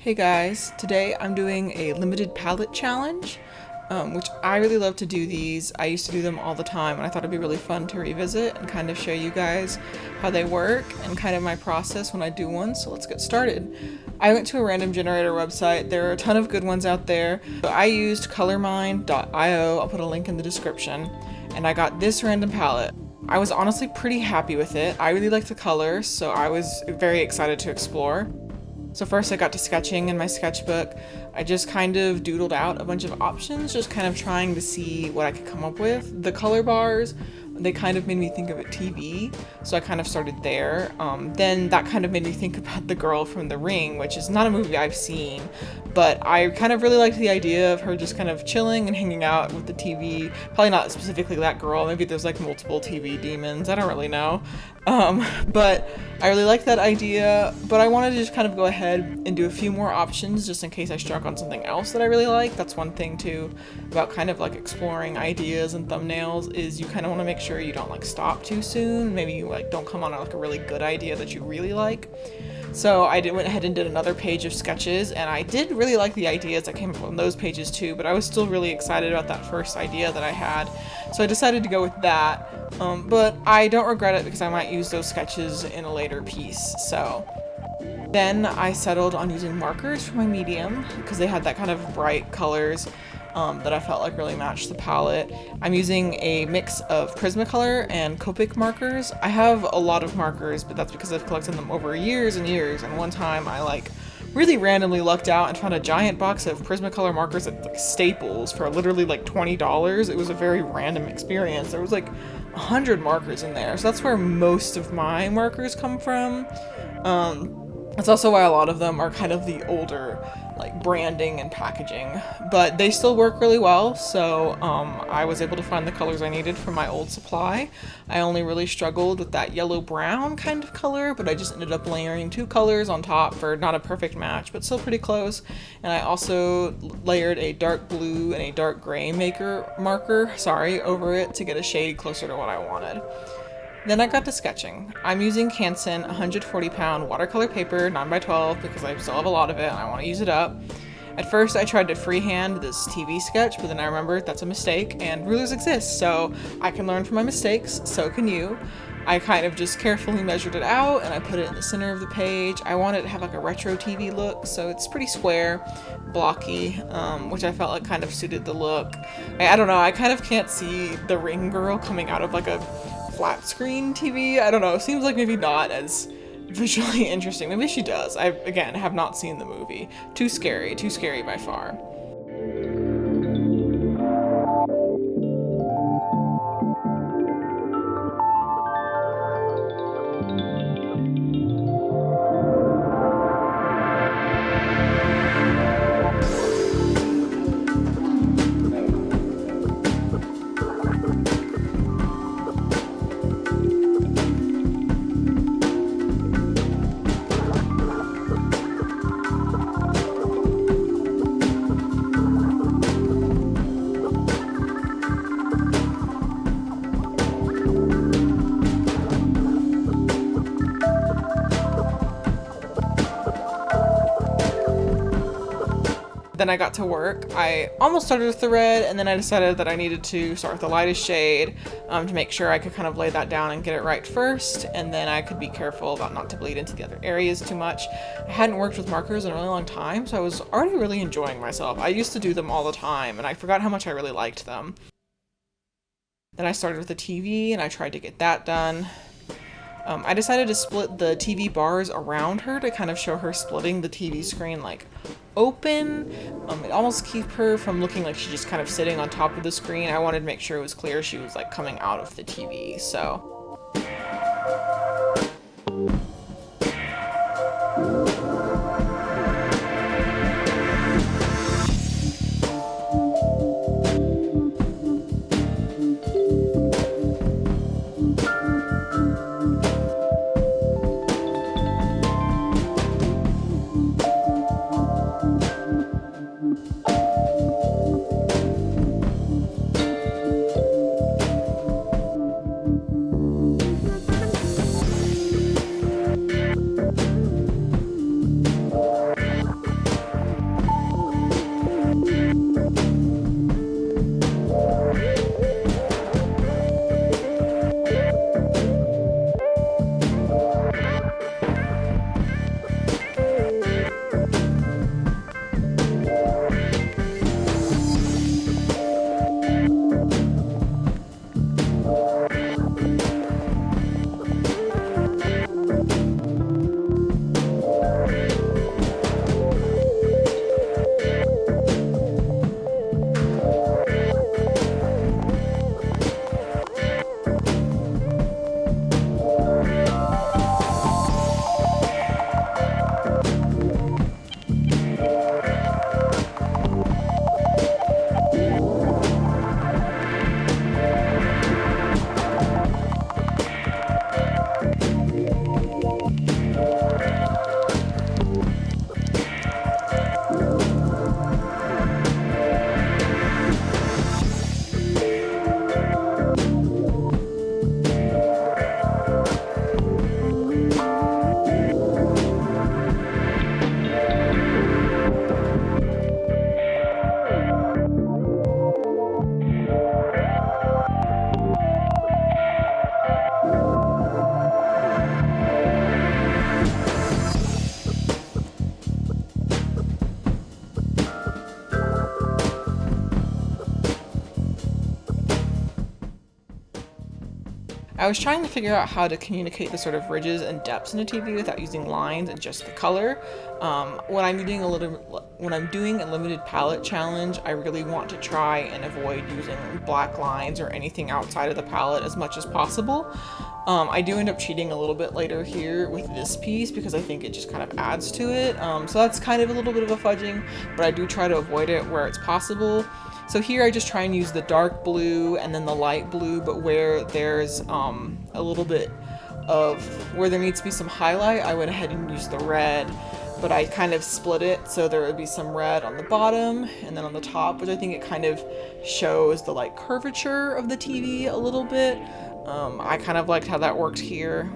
Hey guys, today I'm doing a limited palette challenge, which I really love to do these. I used to do them all the time and I thought it'd be really fun to revisit and kind of show you guys how they work and kind of my process when I do one, so let's get started. I went to a random generator website. There are a ton of good ones out there. So I used colormine.io, I'll put a link in the description, and I got this random palette. I was honestly pretty happy with it. I really like the colors, so I was very excited to explore. So first I got to sketching in my sketchbook. I just kind of doodled out a bunch of options, just kind of trying to see what I could come up with. The color bars, they kind of made me think of a TV, so I kind of started there. Then that kind of made me think about The Girl from The Ring, which is not a movie I've seen, but I kind of really liked the idea of her just kind of chilling and hanging out with the TV. Probably not specifically that girl, maybe there's like multiple TV demons, I don't really know. But I really liked that idea, but I wanted to just kind of go ahead and do a few more options just in case I struck on something else that I really like. That's one thing too about kind of like exploring ideas and thumbnails, is you kind of want to make sure you don't like stop too soon. Maybe you like don't come on like a really good idea that you really like. So I went ahead and did another page of sketches, and I did really like the ideas that came up on those pages too, but I was still really excited about that first idea that I had. So I decided to go with that, but I don't regret it because I might use those sketches in a later piece. So then I settled on using markers for my medium because they had that kind of bright colors that I felt like really matched the palette. I'm using a mix of prismacolor and copic markers. I have a lot of markers, but that's because I've collected them over years and years, and one time I like really randomly lucked out and found a giant box of prismacolor markers at like Staples for literally like $20. It was a very random experience. There was like 100 markers in there, so that's where most of my markers come from. That's also why a lot of them are kind of the older like branding and packaging, but they still work really well. So I was able to find the colors I needed from my old supply. I only really struggled with that yellow brown kind of color, but I just ended up layering two colors on top for not a perfect match, but still pretty close. And I also layered a dark blue and a dark gray marker over it to get a shade closer to what I wanted. Then I got to sketching. I'm using Canson 140 pound watercolor paper, 9x12, because I still have a lot of it and I want to use it up. At first I tried to freehand this TV sketch, but then I remembered that's a mistake and rulers exist, so I can learn from my mistakes, so can you. I kind of just carefully measured it out and I put it in the center of the page. I wanted to have like a retro TV look, so it's pretty square, blocky, which I felt like kind of suited the look. I don't know, I kind of can't see the ring girl coming out of like a flat screen TV. I don't know, it seems like maybe not as visually interesting. Maybe she does. I, again, have not seen the movie. Too scary by far. Then I got to work. I almost started with the red, and then I decided that I needed to start with the lightest shade to make sure I could kind of lay that down and get it right first, and then I could be careful about not to bleed into the other areas too much. I hadn't worked with markers in a really long time, so I was already really enjoying myself. I used to do them all the time, and I forgot how much I really liked them. Then I started with the TV, and I tried to get that done. I decided to split the TV bars around her to kind of show her splitting the TV screen like open. It almost keep her from looking like she's just kind of sitting on top of the screen. I wanted to make sure it was clear she was like coming out of the TV, so. I was trying to figure out how to communicate the sort of ridges and depths in a TV without using lines and just the color. When I'm doing a limited palette challenge, I really want to try and avoid using black lines or anything outside of the palette as much as possible. I do end up cheating a little bit later here with this piece because I think it just kind of adds to it. So that's kind of a little bit of a fudging, but I do try to avoid it where it's possible. So here I just try and use the dark blue and then the light blue, but where there's a little bit of where there needs to be some highlight, I went ahead and used the red, but I kind of split it so there would be some red on the bottom and then on the top, which I think it kind of shows the like curvature of the TV a little bit. I kind of liked how that worked here.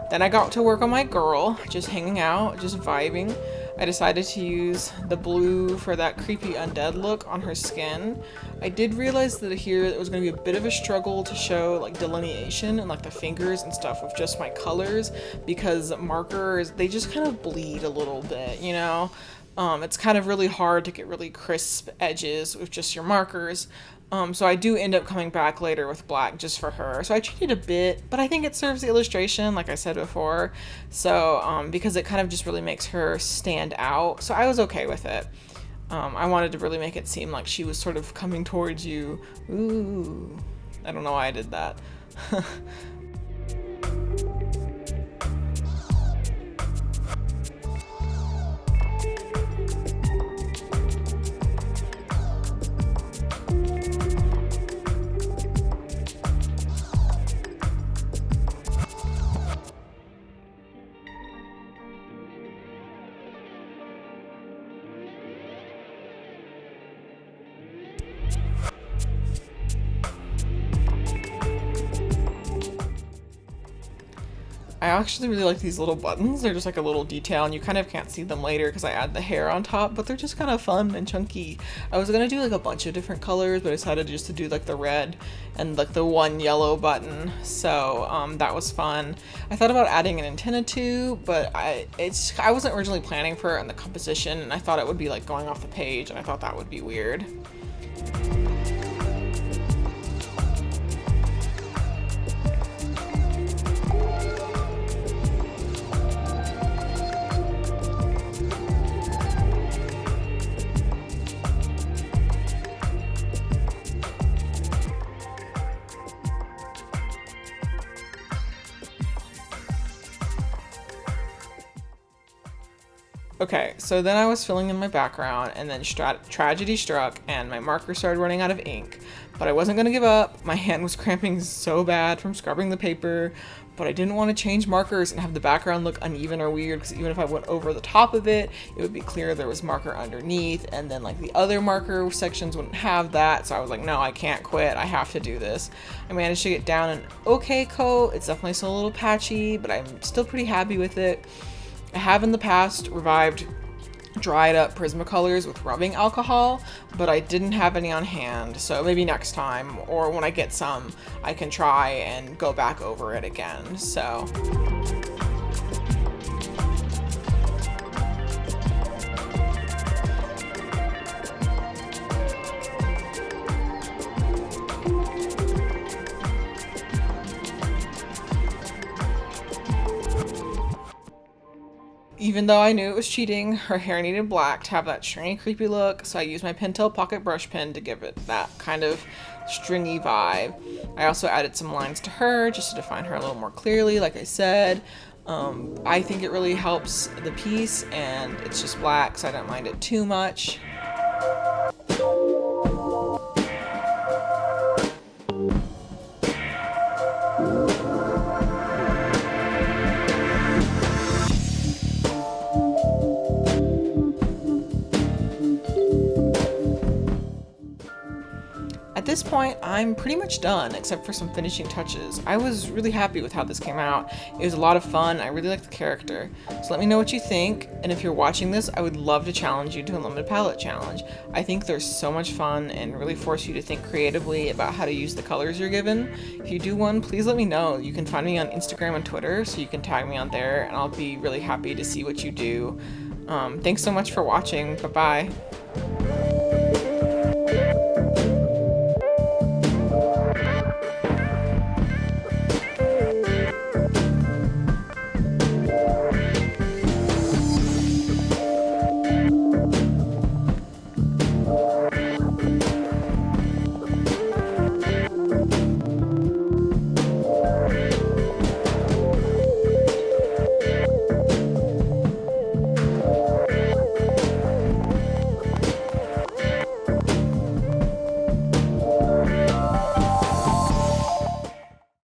Then I got to work on my girl, just hanging out, just vibing. I decided to use the blue for that creepy undead look on her skin. I did realize that here it was going to be a bit of a struggle to show like delineation and like the fingers and stuff with just my colors, because markers, they just kind of bleed a little bit, you know? It's kind of really hard to get really crisp edges with just your markers. So I do end up coming back later with black just for her. So I cheated a bit, but I think it serves the illustration, like I said before. So, because it kind of just really makes her stand out. So I was okay with it. I wanted to really make it seem like she was sort of coming towards you. Ooh, I don't know why I did that. I actually really like these little buttons. They're just like a little detail and you kind of can't see them later because I add the hair on top, but they're just kind of fun and chunky. I was gonna do like a bunch of different colors, but I decided just to do like the red and like the one yellow button. So that was fun. I thought about adding an antenna too, but I wasn't originally planning for it in the composition, and I thought it would be like going off the page, and I thought that would be weird. Okay, so then I was filling in my background, and then tragedy struck and my marker started running out of ink. But I wasn't gonna give up. My hand was cramping so bad from scrubbing the paper, but I didn't want to change markers and have the background look uneven or weird, because even if I went over the top of it, it would be clear there was marker underneath, and then like the other marker sections wouldn't have that. So I was like, no, I can't quit. I have to do this. I managed to get down an okay coat. It's definitely still a little patchy, but I'm still pretty happy with it. I have in the past revived dried up prismacolors with rubbing alcohol, but I didn't have any on hand, so maybe next time, or when I get some, I can try and go back over it again. So even though I knew it was cheating, her hair needed black to have that stringy, creepy look, so I used my Pentel pocket brush pen to give it that kind of stringy vibe. I also added some lines to her just to define her a little more clearly, like I said. I think it really helps the piece, and it's just black, so I don't mind it too much. this point, I'm pretty much done, except for some finishing touches. I was really happy with how this came out. It was a lot of fun. I really liked the character. So let me know what you think, and if you're watching this, I would love to challenge you to a limited palette challenge. I think they're so much fun and really force you to think creatively about how to use the colors you're given. If you do one, please let me know. You can find me on Instagram and Twitter, so you can tag me on there, and I'll be really happy to see what you do. Thanks so much for watching. Bye-bye.